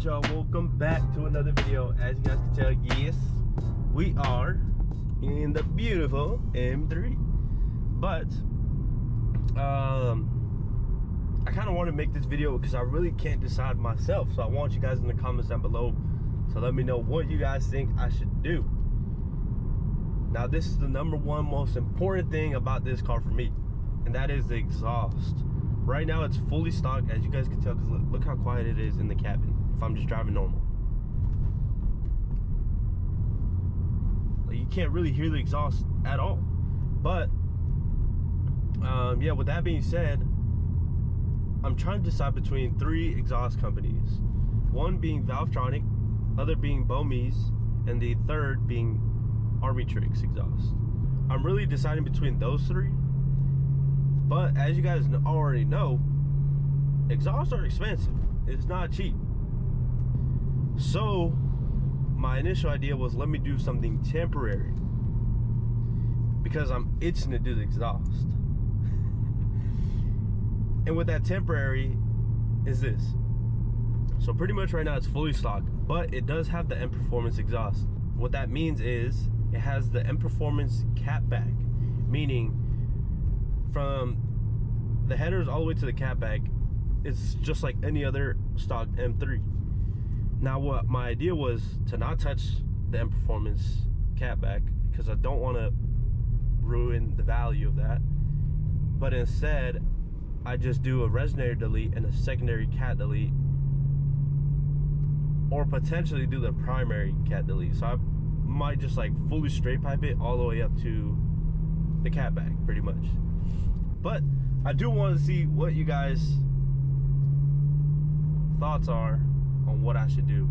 Alright y'all, welcome back to another video. As you guys can tell, yes, we are in the beautiful M3. But I kind of want to make this video because I really can't decide myself. So I want you guys in the comments down below to let me know what you guys think I should do. Now this is the number one most important thing about this car for me, and that is the exhaust. Right now it's fully stocked, as you guys can tell, because look how quiet it is in the cabin if I'm just driving normal. Like, you can't really hear the exhaust at all. But yeah, with that being said, I'm trying to decide between three exhaust companies. One being Valvetronic, other being Bome's, and the third being Armitrix exhaust. I'm really deciding between those three. But as you guys already know, exhausts are expensive. It's not cheap. So my initial idea was, let me do something temporary, because I'm itching to do the exhaust. And with that temporary is this. So pretty much right now it's fully stocked, but it does have the M Performance exhaust. What that means is it has the M Performance catback, meaning from the headers all the way to the catback, it's just like any other stock M3. Now what my idea was to not touch the M Performance catback, because I don't want to ruin the value of that, but instead I just do a resonator delete and a secondary cat delete, or potentially do the primary cat delete. So I might just like fully straight pipe it all the way up to the catback pretty much. But I do want to see what you guys' thoughts are on what I should do.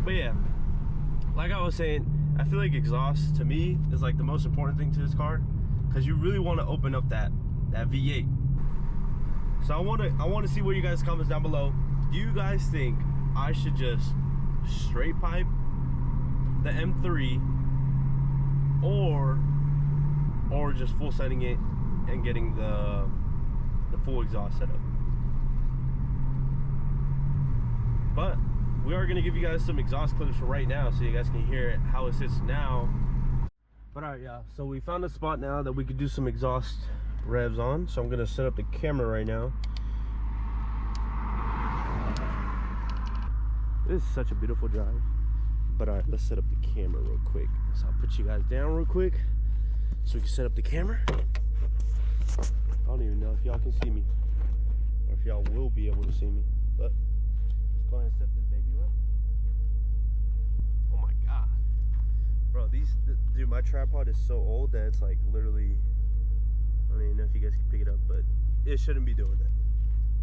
But yeah, like I was saying, I feel like exhaust to me is like the most important thing to this car, because you really want to open up that V8. So I want to see what you guys comments down below. Do you guys think I should just straight pipe the M3, or just full setting it and getting the full exhaust set up? But we are going to give you guys some exhaust clips for right now, so you guys can hear it, how it sits now. But alright, yeah, so we found a spot now that we could do some exhaust revs on. So I'm going to set up the camera right now. This is such a beautiful drive. But alright, let's set up the camera real quick. So I'll put you guys down real quick so we can set up the camera. I don't even know if y'all can see me, or if y'all will be able to see me, but let's go ahead and set this baby up. Oh my god, bro, dude, my tripod is so old that it's like literally, I don't even know if you guys can pick it up, but it shouldn't be doing that.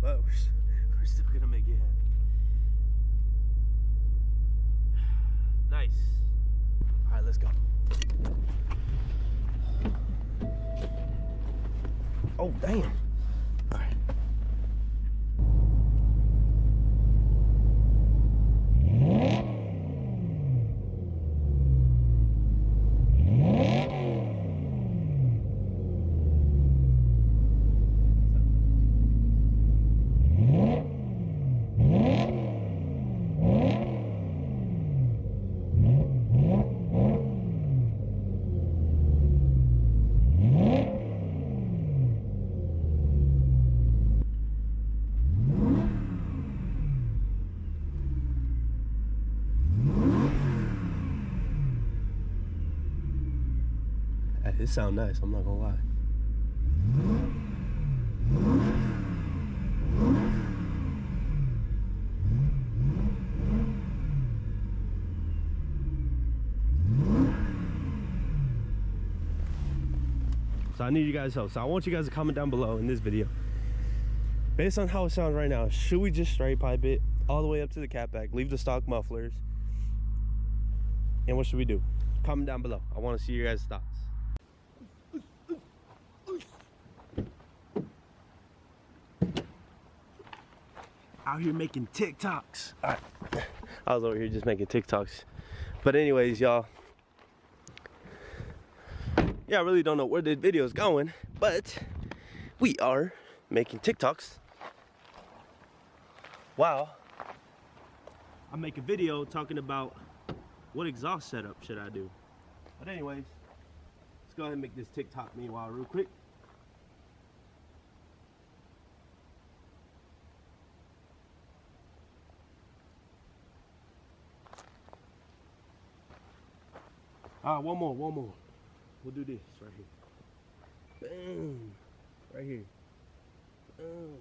But we're we're still gonna make it happen. Nice. All right, let's go. Oh, damn. All right. It sounds nice, I'm not gonna lie. So I need you guys' help. So I want you guys to comment down below in this video. Based on how it sounds right now, should we just straight pipe it all the way up to the catback, leave the stock mufflers? And what should we do? Comment down below. I want to see your guys' thoughts. Out here making TikToks. All right. I was over here just making TikToks. But anyways, y'all. Yeah, I really don't know where this video is going, but we are making TikToks. Wow. I make a video talking about what exhaust setup should I do. But anyways, let's go ahead and make this TikTok meanwhile real quick. One more. We'll do this right here. Boom. Right here. Boom.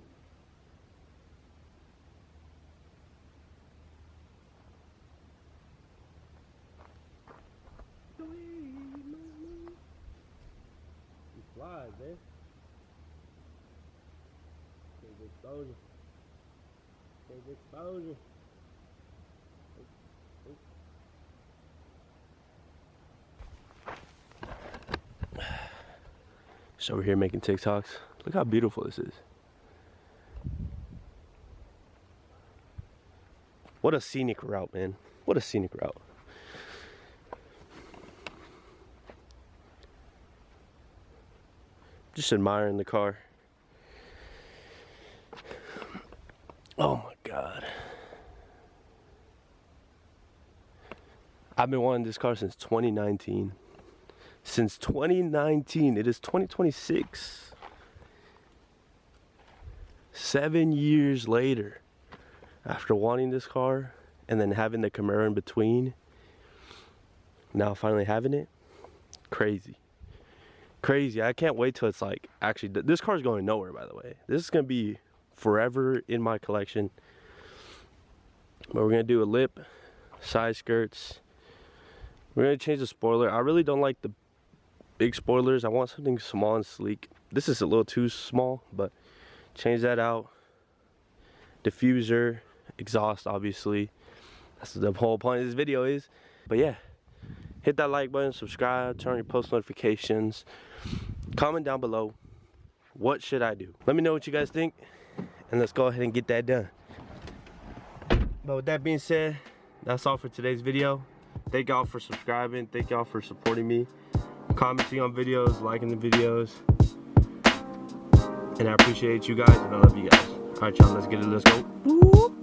He flies, man. Big exposure. Big exposure. Just over here making TikToks. Look how beautiful this is. What a scenic route, man. What a scenic route. Just admiring the car. Oh my God. I've been wanting this car since 2019. Since 2019, it is 2026. 7 years later, after wanting this car and then having the Camaro in between, now finally having it, crazy. Crazy. I can't wait till it's like, actually, this car's going nowhere, by the way. This is going to be forever in my collection. But we're going to do a lip, side skirts. We're going to change the spoiler. I really don't like the big spoilers. I want something small and sleek. This is a little too small, but change that out. Diffuser, exhaust, obviously. That's what the whole point of this video is. But yeah, hit that like button, subscribe, turn on your post notifications. Comment down below, what should I do? Let me know what you guys think, and let's go ahead and get that done. But with that being said, that's all for today's video. Thank y'all for subscribing. Thank y'all for supporting me, commenting on videos, liking the videos. And I appreciate you guys, and I love you guys. All right, y'all, let's get it. Let's go.